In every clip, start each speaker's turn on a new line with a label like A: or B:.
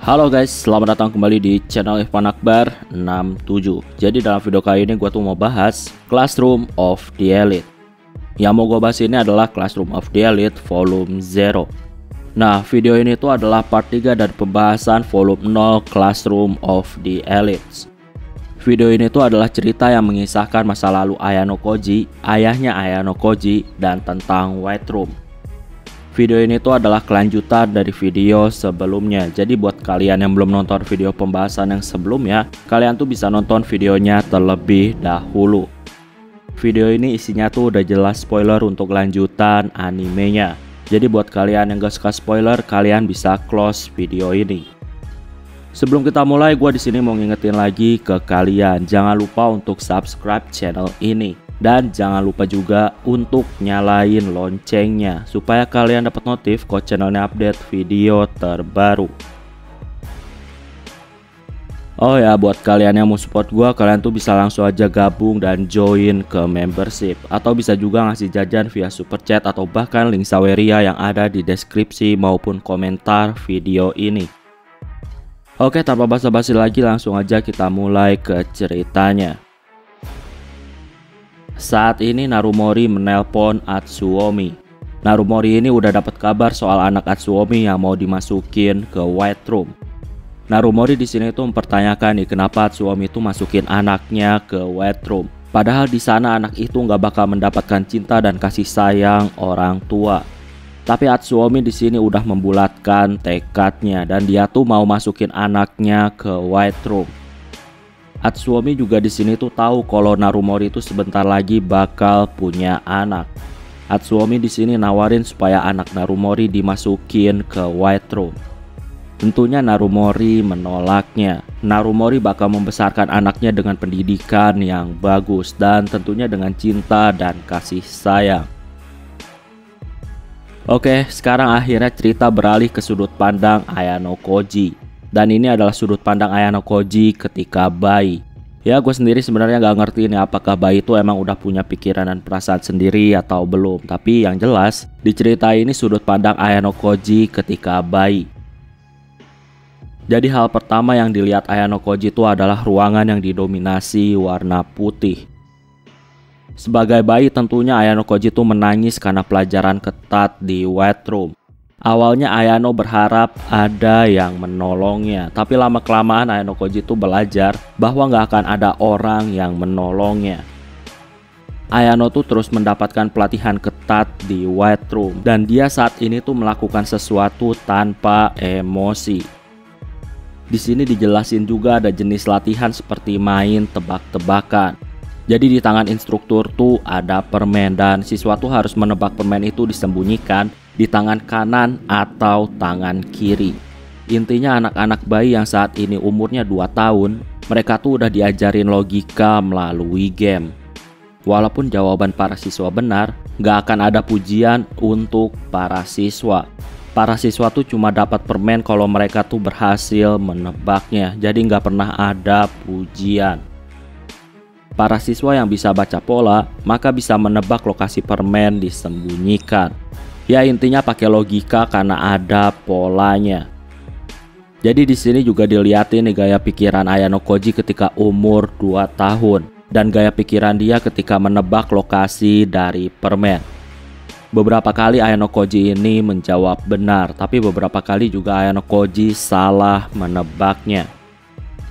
A: Halo guys, selamat datang kembali di channel Irfan Akbar 67. Jadi dalam video kali ini gue tuh mau bahas Classroom of the Elite. Yang mau gue bahas ini adalah Classroom of the Elite volume 0. Nah, video ini tuh adalah part 3 dari pembahasan volume 0 Classroom of the Elite. Video ini tuh adalah cerita yang mengisahkan masa lalu Ayano Koji, ayahnya Ayano Koji, dan tentang White Room. Video ini tuh adalah kelanjutan dari video sebelumnya. Jadi buat kalian yang belum nonton video pembahasan yang sebelumnya, kalian tuh bisa nonton videonya terlebih dahulu. Video ini isinya tuh udah jelas spoiler untuk lanjutan animenya. Jadi buat kalian yang gak suka spoiler, kalian bisa close video ini. Sebelum kita mulai, gue di sini mau ngingetin lagi ke kalian, jangan lupa untuk subscribe channel ini. Dan jangan lupa juga untuk nyalain loncengnya supaya kalian dapat notif kalau channelnya update video terbaru. Oh ya, buat kalian yang mau support gua, kalian tuh bisa langsung aja gabung dan join ke membership, atau bisa juga ngasih jajan via super chat atau bahkan link Saweria yang ada di deskripsi maupun komentar video ini. Oke, tanpa basa-basi lagi, langsung aja kita mulai ke ceritanya. Saat ini Narumori menelpon Atsuomi. Narumori ini udah dapat kabar soal anak Atsuomi yang mau dimasukin ke White Room. Narumori di sini tuh mempertanyakan nih, kenapa Atsuomi itu masukin anaknya ke White Room. Padahal di sana anak itu nggak bakal mendapatkan cinta dan kasih sayang orang tua. Tapi Atsuomi di sini udah membulatkan tekadnya dan dia tuh mau masukin anaknya ke White Room. Atsuomi juga di sini tuh tahu kalau Narumori itu sebentar lagi bakal punya anak. Atsuomi di sini nawarin supaya anak Narumori dimasukin ke White Room. Tentunya Narumori menolaknya. Narumori bakal membesarkan anaknya dengan pendidikan yang bagus dan tentunya dengan cinta dan kasih sayang. Oke, sekarang akhirnya cerita beralih ke sudut pandang Ayano Koji. Dan ini adalah sudut pandang Ayano Koji ketika bayi. Ya, gue sendiri sebenarnya gak ngerti nih apakah bayi itu emang udah punya pikiran dan perasaan sendiri atau belum. Tapi yang jelas di cerita ini sudut pandang Ayano Koji ketika bayi. Jadi hal pertama yang dilihat Ayano Koji itu adalah ruangan yang didominasi warna putih. Sebagai bayi tentunya Ayano Koji itu menangis karena pelajaran ketat di White Room. Awalnya Ayano berharap ada yang menolongnya, tapi lama-kelamaan Ayano Koji itu belajar bahwa nggak akan ada orang yang menolongnya. Ayano tuh terus mendapatkan pelatihan ketat di White Room dan dia saat ini tuh melakukan sesuatu tanpa emosi. Di sini dijelasin juga ada jenis latihan seperti main tebak-tebakan. Jadi di tangan instruktur tuh ada permen dan siswa tuh harus menebak permen itu disembunyikan di tangan kanan atau tangan kiri. Intinya anak-anak bayi yang saat ini umurnya 2 tahun, mereka tuh udah diajarin logika melalui game. Walaupun jawaban para siswa benar, gak akan ada pujian untuk para siswa. Para siswa tuh cuma dapat permen kalau mereka tuh berhasil menebaknya, jadi gak pernah ada pujian. Para siswa yang bisa baca pola, maka bisa menebak lokasi permen disembunyikan. Ya intinya pakai logika karena ada polanya. Jadi di sini juga dilihatin nih gaya pikiran Ayano Koji ketika umur 2 tahun dan gaya pikiran dia ketika menebak lokasi dari permen. Beberapa kali Ayano Koji ini menjawab benar, tapi beberapa kali juga Ayano Koji salah menebaknya.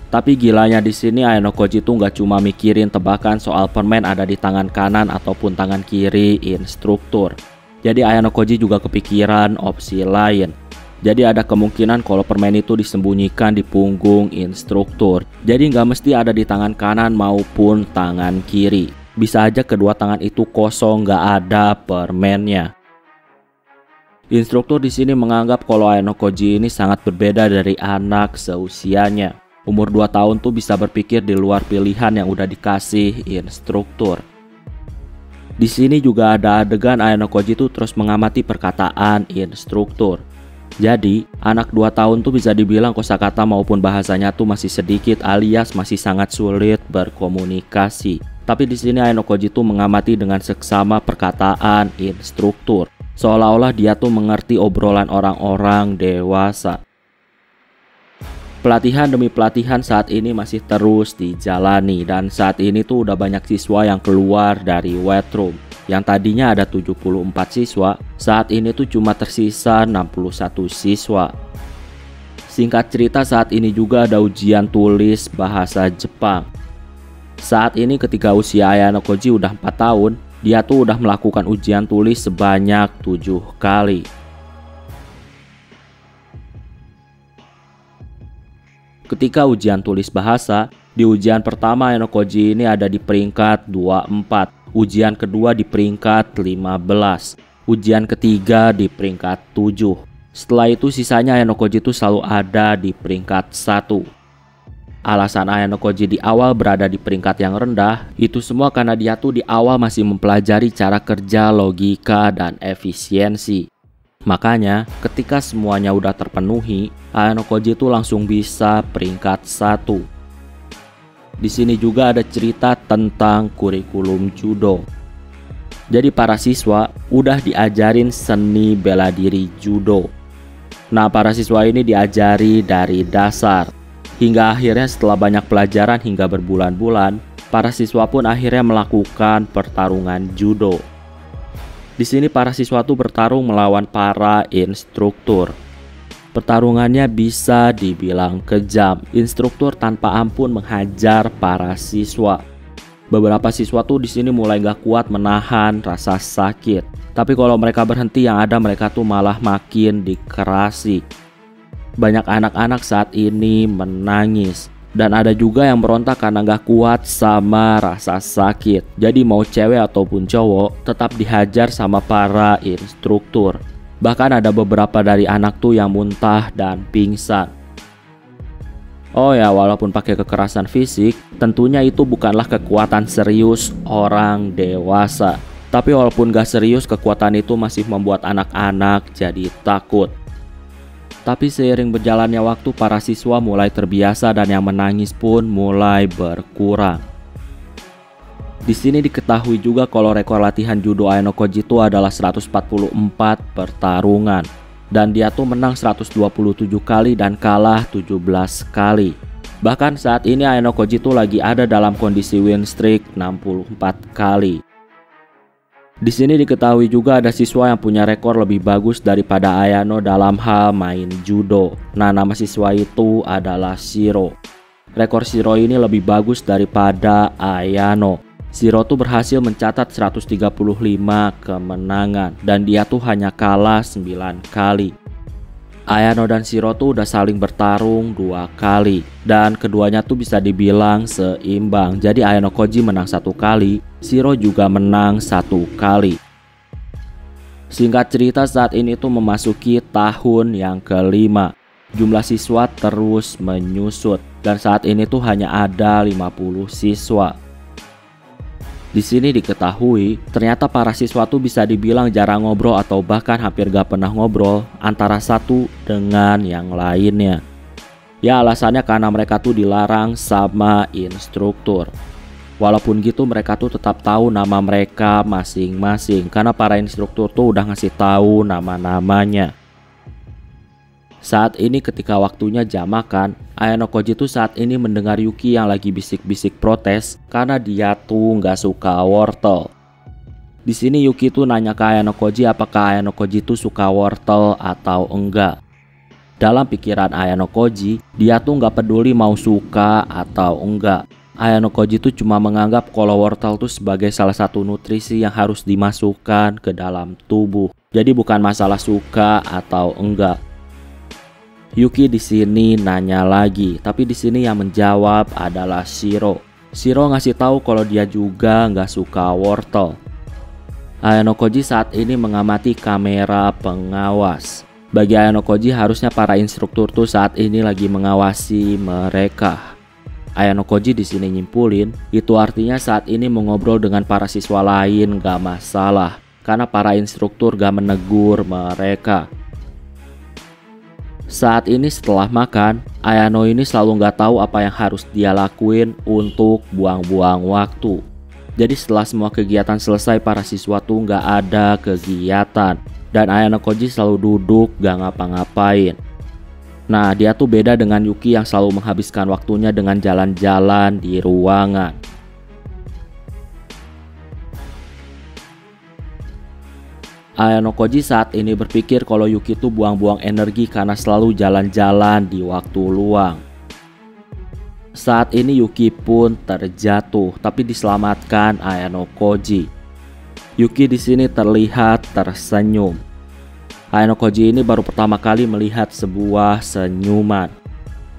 A: Tapi gilanya di sini Ayano Koji tuh nggak cuma mikirin tebakan soal permen ada di tangan kanan ataupun tangan kiri instruktur. Jadi Ayano Koji juga kepikiran opsi lain. Jadi ada kemungkinan kalau permen itu disembunyikan di punggung instruktur. Jadi nggak mesti ada di tangan kanan maupun tangan kiri. Bisa aja kedua tangan itu kosong, nggak ada permennya. Instruktur di sini menganggap kalau Ayano Koji ini sangat berbeda dari anak seusianya. Umur 2 tahun tuh bisa berpikir di luar pilihan yang udah dikasih instruktur. Di sini juga ada adegan Ayano Koji tuh terus mengamati perkataan instruktur. Jadi, anak 2 tahun tuh bisa dibilang kosakata maupun bahasanya tuh masih sedikit alias masih sangat sulit berkomunikasi. Tapi di sini Ayano Koji tuh mengamati dengan seksama perkataan instruktur. Seolah-olah dia tuh mengerti obrolan orang-orang dewasa. Pelatihan demi pelatihan saat ini masih terus dijalani, dan saat ini tuh udah banyak siswa yang keluar dari wet room. Yang tadinya ada 74 siswa, saat ini tuh cuma tersisa 61 siswa. Singkat cerita, saat ini juga ada ujian tulis bahasa Jepang. Saat ini ketika usia Ayano Koji udah 4 tahun, dia tuh udah melakukan ujian tulis sebanyak 7 kali. Ketika ujian tulis bahasa, di ujian pertama Ayano Koji ini ada di peringkat 24, ujian kedua di peringkat 15, ujian ketiga di peringkat 7. Setelah itu sisanya Ayano Koji itu selalu ada di peringkat 1. Alasan Ayano Koji di awal berada di peringkat yang rendah, itu semua karena dia tuh di awal masih mempelajari cara kerja, logika, dan efisiensi. Makanya ketika semuanya udah terpenuhi, Ayano Koji itu langsung bisa peringkat 1. Di sini juga ada cerita tentang kurikulum judo. Jadi para siswa udah diajarin seni bela diri judo. Nah, para siswa ini diajari dari dasar. Hingga akhirnya setelah banyak pelajaran hingga berbulan-bulan, para siswa pun akhirnya melakukan pertarungan judo. Di sini para siswa tuh bertarung melawan para instruktur. Pertarungannya bisa dibilang kejam. Instruktur tanpa ampun menghajar para siswa. Beberapa siswa tuh di sini mulai gak kuat menahan rasa sakit. Tapi kalau mereka berhenti, yang ada mereka tuh malah makin dikerasi. Banyak anak-anak saat ini menangis. Dan ada juga yang berontak karena gak kuat sama rasa sakit. Jadi mau cewek ataupun cowok tetap dihajar sama para instruktur. Bahkan ada beberapa dari anak tuh yang muntah dan pingsan. Oh ya, walaupun pakai kekerasan fisik, tentunya itu bukanlah kekuatan serius orang dewasa. Tapi walaupun gak serius, kekuatan itu masih membuat anak-anak jadi takut. Tapi seiring berjalannya waktu, para siswa mulai terbiasa dan yang menangis pun mulai berkurang. Di sini diketahui juga kalau rekor latihan judo Ayano Koji itu adalah 144 pertarungan. Dan dia tuh menang 127 kali dan kalah 17 kali. Bahkan saat ini Ayano Koji itu lagi ada dalam kondisi win streak 64 kali. Di sini diketahui juga ada siswa yang punya rekor lebih bagus daripada Ayano dalam hal main judo. Nah, nama siswa itu adalah Shiro. Rekor Shiro ini lebih bagus daripada Ayano. Shiro tuh berhasil mencatat 135 kemenangan dan dia tuh hanya kalah 9 kali. Ayano dan Shiro tuh udah saling bertarung 2 kali dan keduanya tuh bisa dibilang seimbang. Jadi Ayano Koji menang 1 kali, Shiro juga menang 1 kali. Singkat cerita, saat ini tuh memasuki tahun yang kelima. Jumlah siswa terus menyusut dan saat ini tuh hanya ada 50 siswa. Di sini diketahui ternyata para siswa tuh bisa dibilang jarang ngobrol atau bahkan hampir gak pernah ngobrol antara satu dengan yang lainnya. Ya, alasannya karena mereka tuh dilarang sama instruktur. Walaupun gitu mereka tuh tetap tahu nama mereka masing-masing karena para instruktur tuh udah ngasih tahu nama-namanya. Saat ini ketika waktunya jam makan, Ayano Koji tuh saat ini mendengar Yuki yang lagi bisik-bisik protes karena dia tuh nggak suka wortel. Di sini Yuki tuh nanya ke Ayano Koji apakah Ayano Koji tuh suka wortel atau enggak. Dalam pikiran Ayano Koji, dia tuh nggak peduli mau suka atau enggak. Ayano Koji tuh cuma menganggap kalau wortel tuh sebagai salah satu nutrisi yang harus dimasukkan ke dalam tubuh. Jadi bukan masalah suka atau enggak. Yuki di sini nanya lagi, tapi di sini yang menjawab adalah Shiro. Shiro ngasih tahu kalau dia juga nggak suka wortel. Ayano Koji saat ini mengamati kamera pengawas. Bagi Ayano Koji harusnya para instruktur tuh saat ini lagi mengawasi mereka. Ayano Koji di sini nyimpulin, itu artinya saat ini mengobrol dengan para siswa lain gak masalah, karena para instruktur gak menegur mereka. Saat ini setelah makan, Ayano ini selalu nggak tahu apa yang harus dia lakuin untuk buang-buang waktu. Jadi setelah semua kegiatan selesai, para siswa tuh nggak ada kegiatan dan Ayano Koji selalu duduk gak ngapa-ngapain. Nah, dia tuh beda dengan Yuki yang selalu menghabiskan waktunya dengan jalan-jalan di ruangan. Ayano Koji saat ini berpikir kalau Yuki tuh buang-buang energi karena selalu jalan-jalan di waktu luang. Saat ini Yuki pun terjatuh, tapi diselamatkan Ayano Koji. Yuki di sini terlihat tersenyum. Ayano Koji ini baru pertama kali melihat sebuah senyuman.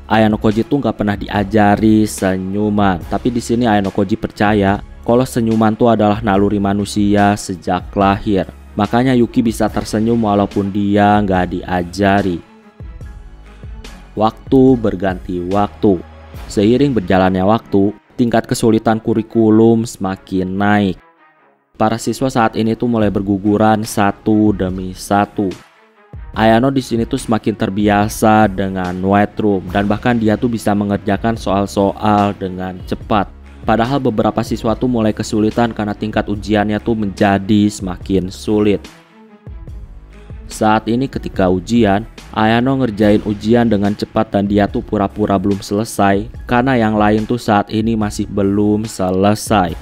A: Ayano Koji tuh nggak pernah diajari senyuman, tapi di sini Ayano Koji percaya kalau senyuman tuh adalah naluri manusia sejak lahir. Makanya Yuki bisa tersenyum walaupun dia nggak diajari. Waktu berganti waktu. Seiring berjalannya waktu, tingkat kesulitan kurikulum semakin naik. Para siswa saat ini tuh mulai berguguran satu demi satu. Ayano di sini tuh semakin terbiasa dengan white room dan bahkan dia tuh bisa mengerjakan soal-soal dengan cepat. Padahal beberapa siswa tuh mulai kesulitan karena tingkat ujiannya tuh menjadi semakin sulit. Saat ini ketika ujian, Ayano ngerjain ujian dengan cepat dan dia tuh pura-pura belum selesai karena yang lain tuh saat ini masih belum selesai.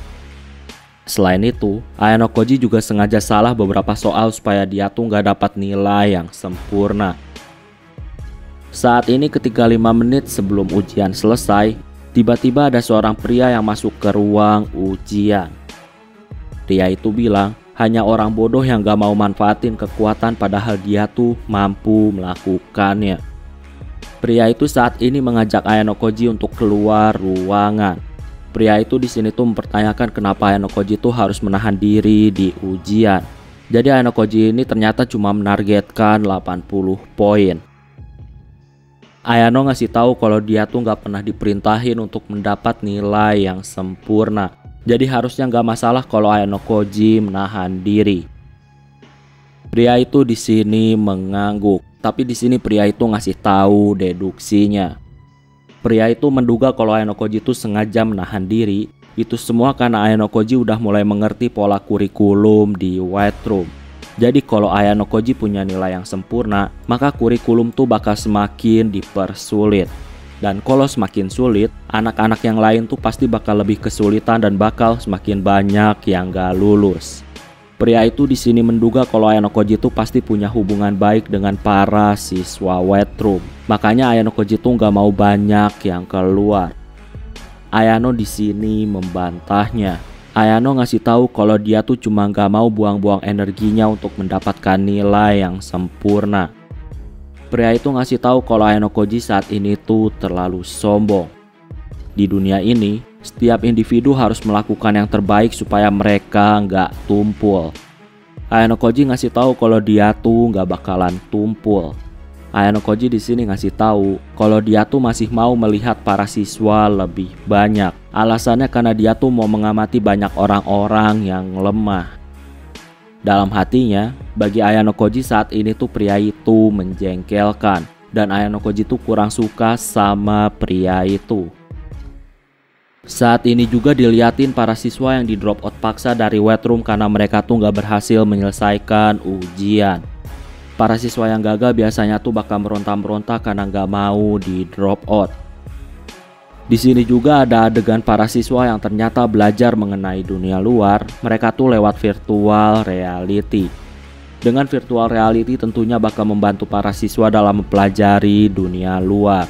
A: Selain itu, Ayano Koji juga sengaja salah beberapa soal supaya dia tuh nggak dapat nilai yang sempurna. Saat ini ketika 5 menit sebelum ujian selesai, tiba-tiba ada seorang pria yang masuk ke ruang ujian. Pria itu bilang, hanya orang bodoh yang gak mau manfaatin kekuatan padahal dia tuh mampu melakukannya. Pria itu saat ini mengajak Ayano Koji untuk keluar ruangan. Pria itu di sini tuh mempertanyakan kenapa Ayano Koji tuh harus menahan diri di ujian. Jadi Ayano Koji ini ternyata cuma menargetkan 80 poin. Ayano ngasih tahu kalau dia tuh nggak pernah diperintahin untuk mendapat nilai yang sempurna. Jadi harusnya nggak masalah kalau Ayano Koji menahan diri. Pria itu di sini mengangguk, tapi di sini pria itu ngasih tahu deduksinya. Pria itu menduga kalau Ayano Koji itu sengaja menahan diri. Itu semua karena Ayano Koji udah mulai mengerti pola kurikulum di White Room. Jadi kalau Ayano Koji punya nilai yang sempurna, maka kurikulum tuh bakal semakin dipersulit. Dan kalau semakin sulit, anak-anak yang lain tuh pasti bakal lebih kesulitan dan bakal semakin banyak yang gak lulus. Pria itu di sini menduga kalau Ayano Koji tuh pasti punya hubungan baik dengan para siswa White Room. Makanya Ayano Koji tuh gak mau banyak yang keluar. Ayano di sini membantahnya. Ayano ngasih tahu kalau dia tuh cuma gak mau buang-buang energinya untuk mendapatkan nilai yang sempurna. Pria itu ngasih tahu kalau Ayano Koji saat ini tuh terlalu sombong. Di dunia ini, setiap individu harus melakukan yang terbaik supaya mereka nggak tumpul. Ayano Koji ngasih tahu kalau dia tuh nggak bakalan tumpul. Ayano Koji di sini ngasih tahu kalau dia tuh masih mau melihat para siswa lebih banyak. Alasannya karena dia tuh mau mengamati banyak orang-orang yang lemah. Dalam hatinya, bagi Ayano Koji saat ini tuh pria itu menjengkelkan. Dan Ayano Koji tuh kurang suka sama pria itu. Saat ini juga diliatin para siswa yang di drop out paksa dari White Room karena mereka tuh nggak berhasil menyelesaikan ujian. Para siswa yang gagal biasanya tuh bakal meronta-meronta karena nggak mau di drop out. Di sini juga ada adegan para siswa yang ternyata belajar mengenai dunia luar. Mereka tuh lewat virtual reality. Dengan virtual reality tentunya bakal membantu para siswa dalam mempelajari dunia luar.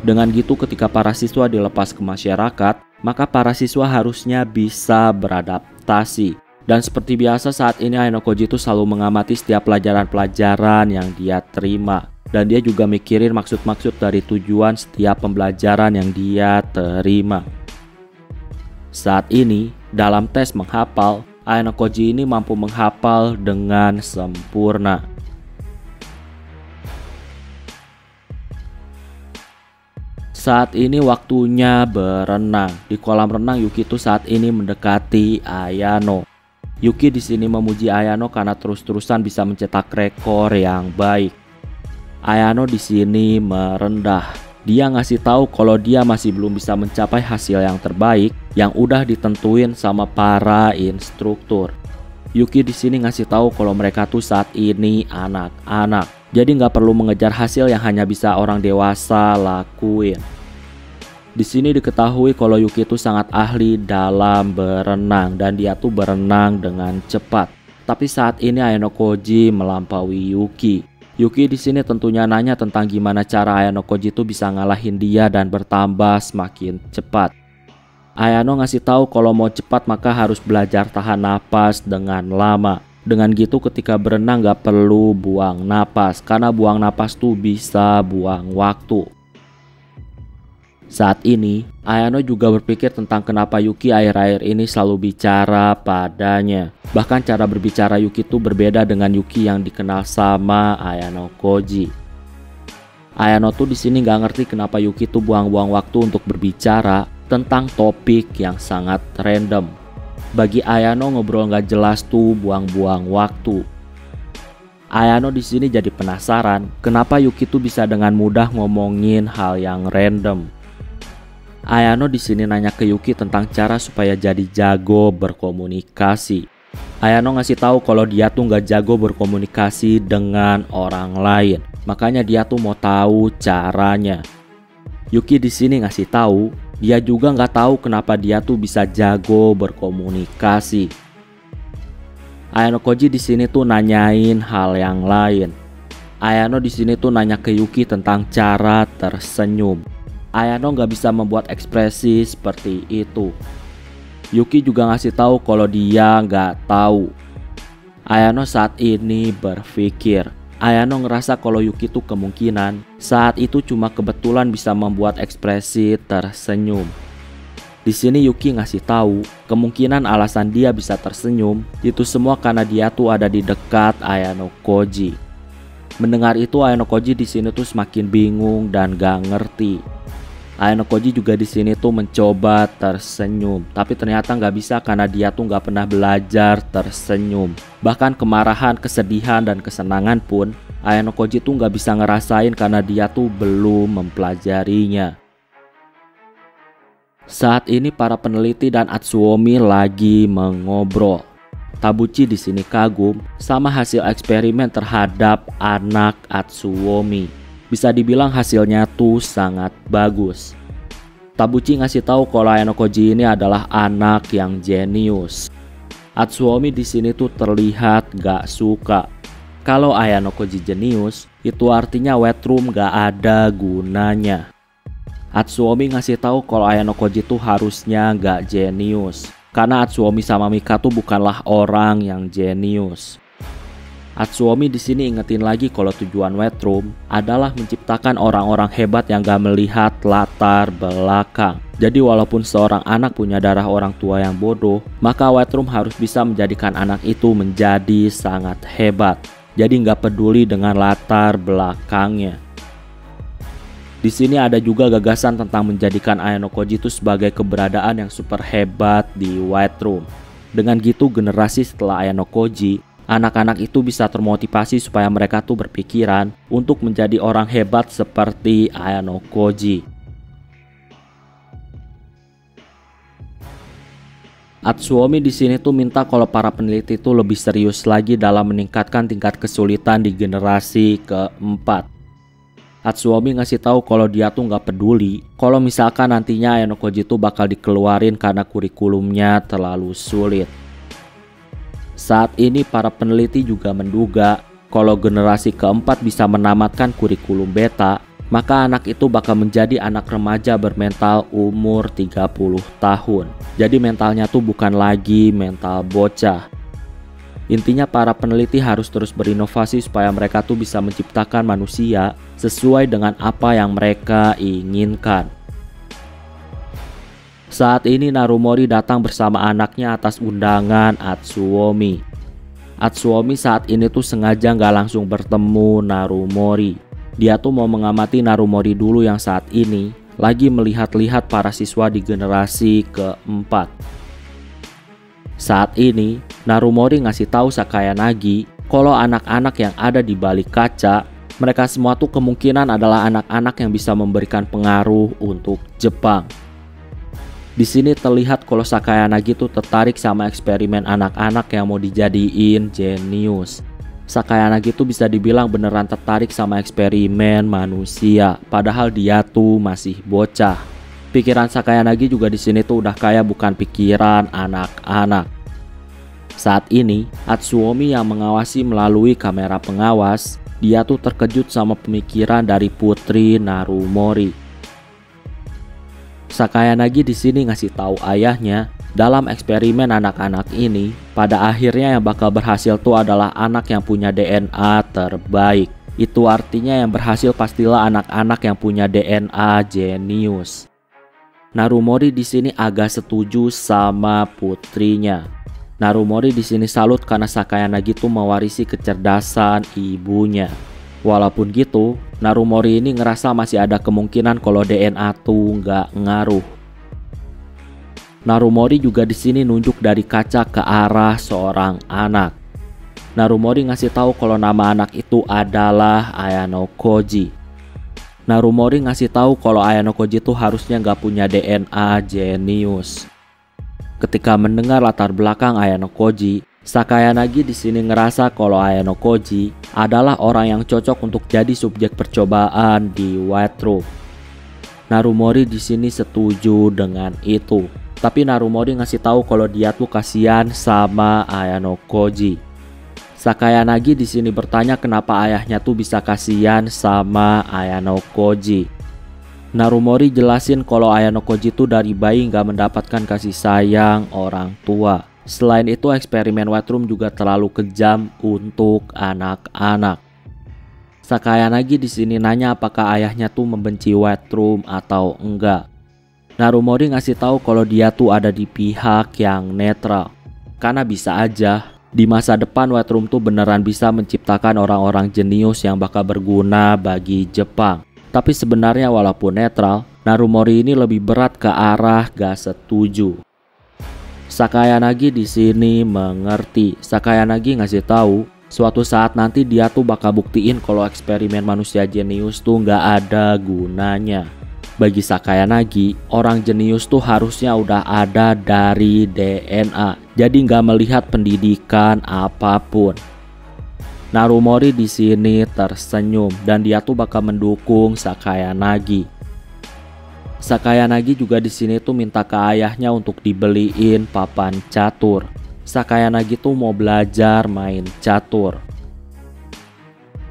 A: Dengan gitu ketika para siswa dilepas ke masyarakat, maka para siswa harusnya bisa beradaptasi. Dan seperti biasa saat ini Ayano Koji itu selalu mengamati setiap pelajaran-pelajaran yang dia terima. Dan dia juga mikirin maksud-maksud dari tujuan setiap pembelajaran yang dia terima. Saat ini, dalam tes menghafal, Ayano Koji ini mampu menghafal dengan sempurna. Saat ini waktunya berenang. Di kolam renang Yuki tuh saat ini mendekati Ayano. Yuki di sini memuji Ayano karena terus-terusan bisa mencetak rekor yang baik. Ayano di sini merendah. Dia ngasih tahu kalau dia masih belum bisa mencapai hasil yang terbaik yang udah ditentuin sama para instruktur. Yuki di sini ngasih tahu kalau mereka tuh saat ini anak-anak. Jadi nggak perlu mengejar hasil yang hanya bisa orang dewasa lakuin. Di sini diketahui kalau Yuki itu sangat ahli dalam berenang dan dia tuh berenang dengan cepat. Tapi saat ini Ayano Koji melampaui Yuki. Yuki di sini tentunya nanya tentang gimana cara Ayano Koji itu bisa ngalahin dia dan bertambah semakin cepat. Ayano ngasih tahu kalau mau cepat maka harus belajar tahan napas dengan lama. Dengan gitu ketika berenang gak perlu buang napas, karena buang napas tuh bisa buang waktu. Saat ini, Ayano juga berpikir tentang kenapa Yuki akhir-akhir ini selalu bicara padanya. Bahkan cara berbicara Yuki itu berbeda dengan Yuki yang dikenal sama Ayano Koji. Ayano tuh di sini nggak ngerti kenapa Yuki tuh buang-buang waktu untuk berbicara tentang topik yang sangat random. Bagi Ayano ngobrol nggak jelas tuh buang-buang waktu. Ayano di sini jadi penasaran kenapa Yuki tuh bisa dengan mudah ngomongin hal yang random. Ayano di sini nanya ke Yuki tentang cara supaya jadi jago berkomunikasi. Ayano ngasih tahu kalau dia tuh nggak jago berkomunikasi dengan orang lain, makanya dia tuh mau tahu caranya. Yuki di sini ngasih tahu dia juga nggak tahu kenapa dia tuh bisa jago berkomunikasi. Ayano Koji di sini tuh nanyain hal yang lain. Ayano di sini tuh nanya ke Yuki tentang cara tersenyum. Ayano nggak bisa membuat ekspresi seperti itu. Yuki juga ngasih tahu kalau dia nggak tahu. Ayano saat ini berpikir. Ayano ngerasa kalau Yuki tuh kemungkinan saat itu cuma kebetulan bisa membuat ekspresi tersenyum. Di sini Yuki ngasih tahu kemungkinan alasan dia bisa tersenyum itu semua karena dia tuh ada di dekat Ayano Koji. Mendengar itu Ayano Koji di sini tuh semakin bingung dan gak ngerti. Ayano Koji juga di sini tuh mencoba tersenyum, tapi ternyata nggak bisa karena dia tuh nggak pernah belajar tersenyum. Bahkan kemarahan, kesedihan, dan kesenangan pun Ayano Koji tuh nggak bisa ngerasain karena dia tuh belum mempelajarinya. Saat ini para peneliti dan Atsuomi lagi mengobrol. Tabuchi di sini kagum sama hasil eksperimen terhadap anak Atsuomi. Bisa dibilang hasilnya tuh sangat bagus. Tabuchi ngasih tahu kalau Ayano Koji ini adalah anak yang jenius. Atsuomi di sini tuh terlihat gak suka. Kalau Ayano Koji jenius, itu artinya wet room gak ada gunanya. Atsuomi ngasih tahu kalau Ayano Koji tuh harusnya gak jenius, karena Atsuomi sama Mika tuh bukanlah orang yang jenius. Atsuomi di sini ingetin lagi kalau tujuan wet room adalah menciptakan orang-orang hebat yang gak melihat latar belakang. Jadi walaupun seorang anak punya darah orang tua yang bodoh, maka wet room harus bisa menjadikan anak itu menjadi sangat hebat. Jadi gak peduli dengan latar belakangnya. Di sini ada juga gagasan tentang menjadikan Ayano Koji itu sebagai keberadaan yang super hebat di wet room. Dengan gitu generasi setelah Ayano Koji, anak-anak itu bisa termotivasi supaya mereka tuh berpikiran untuk menjadi orang hebat seperti Ayano Koji. Atsuomi di sini tuh minta kalau para peneliti tuh lebih serius lagi dalam meningkatkan tingkat kesulitan di generasi keempat. Atsuomi ngasih tahu kalau dia tuh nggak peduli kalau misalkan nantinya Ayano Koji tuh bakal dikeluarin karena kurikulumnya terlalu sulit. Saat ini para peneliti juga menduga kalau generasi keempat bisa menamatkan kurikulum beta, maka anak itu bakal menjadi anak remaja bermental umur 30 tahun. Jadi mentalnya tuh bukan lagi mental bocah. Intinya para peneliti harus terus berinovasi supaya mereka tuh bisa menciptakan manusia sesuai dengan apa yang mereka inginkan. Saat ini Narumori datang bersama anaknya atas undangan Atsuomi. Atsuomi saat ini tuh sengaja nggak langsung bertemu Narumori. Dia tuh mau mengamati Narumori dulu yang saat ini lagi melihat-lihat para siswa di generasi keempat. Saat ini Narumori ngasih tahu Sakayanagi kalau anak-anak yang ada di balik kaca, mereka semua tuh kemungkinan adalah anak-anak yang bisa memberikan pengaruh untuk Jepang. Di sini terlihat kalau Sakayanagi tuh tertarik sama eksperimen anak-anak yang mau dijadiin jenius. Sakayanagi tuh bisa dibilang beneran tertarik sama eksperimen manusia, padahal dia tuh masih bocah. Pikiran Sakayanagi juga di sini tuh udah kayak bukan pikiran anak-anak. Saat ini, Atsuomi yang mengawasi melalui kamera pengawas, dia tuh terkejut sama pemikiran dari putri Narumori. Sakayanagi di sini ngasih tahu ayahnya, dalam eksperimen anak-anak ini, pada akhirnya yang bakal berhasil tuh adalah anak yang punya DNA terbaik. Itu artinya yang berhasil pastilah anak-anak yang punya DNA jenius. Narumori di sini agak setuju sama putrinya. Narumori di sini salut karena Sakayanagi tuh mewarisi kecerdasan ibunya. Walaupun gitu, Narumori ini ngerasa masih ada kemungkinan kalau DNA tuh nggak ngaruh. Narumori juga di sini nunjuk dari kaca ke arah seorang anak. Narumori ngasih tahu kalau nama anak itu adalah Ayano Koji. Narumori ngasih tahu kalau Ayano Koji itu harusnya nggak punya DNA jenius. Ketika mendengar latar belakang Ayano Koji, Sakayanagi di sini ngerasa kalau Ayano Koji adalah orang yang cocok untuk jadi subjek percobaan di White Room. Narumori di sini setuju dengan itu. Tapi Narumori ngasih tahu kalau dia tuh kasihan sama Ayano Koji. Sakayanagi di sini bertanya kenapa ayahnya tuh bisa kasihan sama Ayano Koji. Narumori jelasin kalau Ayano Koji tuh dari bayi nggak mendapatkan kasih sayang orang tua. Selain itu eksperimen White Room juga terlalu kejam untuk anak-anak. Sakayanagi di sini nanya apakah ayahnya tuh membenci White Room atau enggak. Narumori ngasih tahu kalau dia tuh ada di pihak yang netral. Karena bisa aja di masa depan White Room tuh beneran bisa menciptakan orang-orang jenius yang bakal berguna bagi Jepang. Tapi sebenarnya walaupun netral, Narumori ini lebih berat ke arah gak setuju. Sakayanagi di sini mengerti. Sakayanagi ngasih tahu suatu saat nanti dia tuh bakal buktiin kalau eksperimen manusia jenius tuh gak ada gunanya. Bagi Sakayanagi, orang jenius tuh harusnya udah ada dari DNA, jadi nggak melihat pendidikan apapun. Narumori di sini tersenyum dan dia tuh bakal mendukung Sakayanagi. Sakayanagi juga di sini tuh minta ke ayahnya untuk dibeliin papan catur. Sakayanagi tuh mau belajar main catur.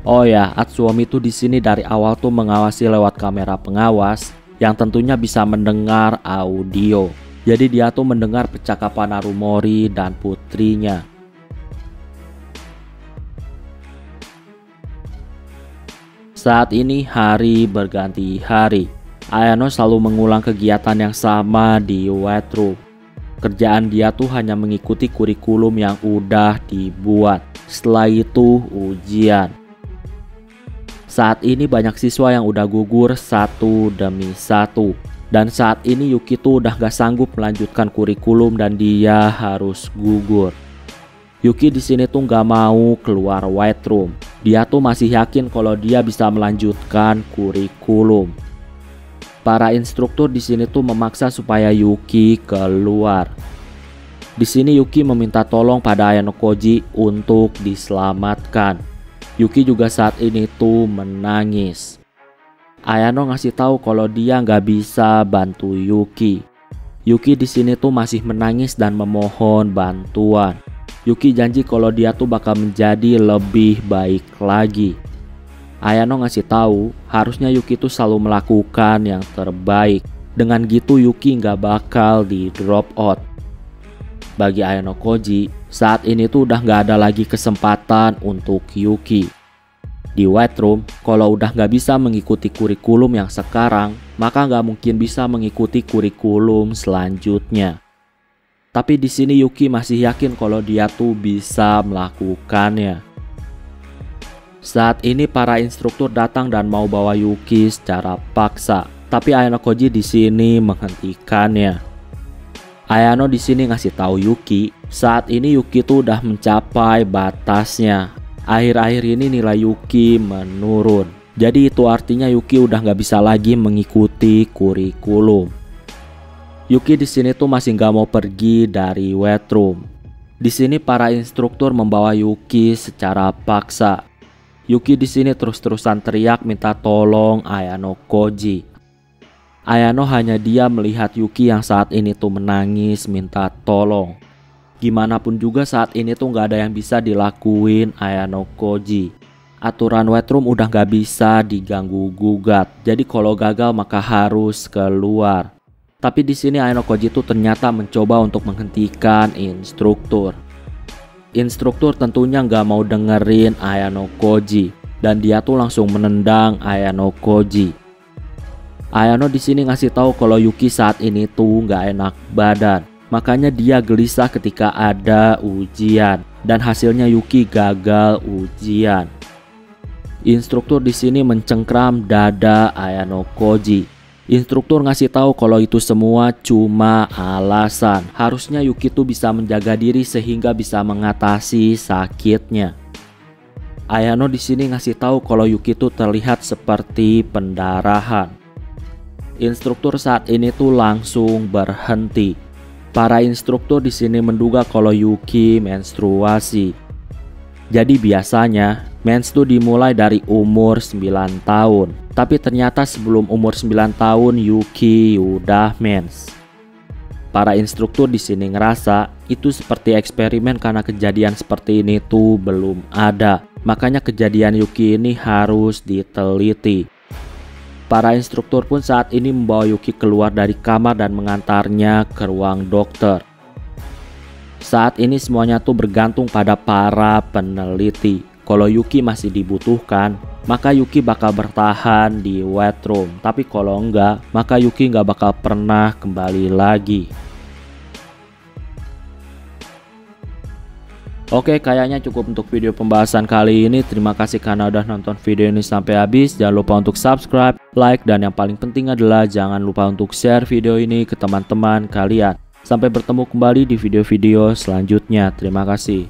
A: Oh ya, Atsuomi tuh di sini dari awal tuh mengawasi lewat kamera pengawas yang tentunya bisa mendengar audio. Jadi dia tuh mendengar percakapan Narumori dan putrinya. Saat ini hari berganti hari. Ayano selalu mengulang kegiatan yang sama di White Room. Kerjaan dia tuh hanya mengikuti kurikulum yang udah dibuat. Setelah itu ujian. Saat ini banyak siswa yang udah gugur satu demi satu. Dan saat ini Yuki tuh udah gak sanggup melanjutkan kurikulum dan dia harus gugur. Yuki di sini tuh gak mau keluar White Room. Dia tuh masih yakin kalau dia bisa melanjutkan kurikulum. Para instruktur di sini tuh memaksa supaya Yuki keluar. Di sini Yuki meminta tolong pada Ayano Koji untuk diselamatkan. Yuki juga saat ini tuh menangis. Ayano ngasih tahu kalau dia nggak bisa bantu Yuki. Yuki di sini tuh masih menangis dan memohon bantuan. Yuki janji kalau dia tuh bakal menjadi lebih baik lagi. Ayano ngasih tahu harusnya Yuki tuh selalu melakukan yang terbaik. Dengan gitu Yuki nggak bakal di drop out. Bagi Ayano Koji, saat ini tuh udah nggak ada lagi kesempatan untuk Yuki. Di White Room, kalau udah nggak bisa mengikuti kurikulum yang sekarang, maka nggak mungkin bisa mengikuti kurikulum selanjutnya. Tapi di sini Yuki masih yakin kalau dia tuh bisa melakukannya. Saat ini para instruktur datang dan mau bawa Yuki secara paksa, tapi Ayano Koji di sini menghentikannya. Ayano di sini ngasih tahu Yuki, saat ini Yuki tuh udah mencapai batasnya. Akhir-akhir ini nilai Yuki menurun. Jadi itu artinya Yuki udah nggak bisa lagi mengikuti kurikulum. Yuki di sini tuh masih nggak mau pergi dari White Room. Di sini para instruktur membawa Yuki secara paksa. Yuki di sini terus-terusan teriak minta tolong Ayano Koji. Ayano hanya diam melihat Yuki yang saat ini tuh menangis minta tolong. Gimana pun juga saat ini tuh nggak ada yang bisa dilakuin Ayano Koji. Aturan wet room udah nggak bisa diganggu gugat. Jadi kalau gagal maka harus keluar. Tapi di sini Ayano Koji itu ternyata mencoba untuk menghentikan instruktur. Instruktur tentunya nggak mau dengerin Ayano Koji dan dia tuh langsung menendang Ayano Koji. Ayano di sini ngasih tahu kalau Yuki saat ini tuh nggak enak badan, makanya dia gelisah ketika ada ujian dan hasilnya Yuki gagal ujian. Instruktur di sini mencengkram dada Ayano Koji. Instruktur ngasih tahu kalau itu semua cuma alasan. Harusnya Yuki tuh bisa menjaga diri sehingga bisa mengatasi sakitnya. Ayano di sini ngasih tahu kalau Yuki tuh terlihat seperti pendarahan. Instruktur saat ini tuh langsung berhenti. Para instruktur di sini menduga kalau Yuki menstruasi. Jadi biasanya mens tuh dimulai dari umur 9 tahun. Tapi ternyata sebelum umur 9 tahun Yuki udah mens. Para instruktur di sini ngerasa itu seperti eksperimen karena kejadian seperti ini tuh belum ada. Makanya kejadian Yuki ini harus diteliti. Para instruktur pun saat ini membawa Yuki keluar dari kamar dan mengantarnya ke ruang dokter. Saat ini semuanya tuh bergantung pada para peneliti. Kalau Yuki masih dibutuhkan, maka Yuki bakal bertahan di wet room. Tapi kalau enggak, maka Yuki nggak bakal pernah kembali lagi. Oke, kayaknya cukup untuk video pembahasan kali ini. Terima kasih karena udah nonton video ini sampai habis. Jangan lupa untuk subscribe, like, dan yang paling penting adalah jangan lupa untuk share video ini ke teman-teman kalian. Sampai bertemu kembali di video-video selanjutnya. Terima kasih.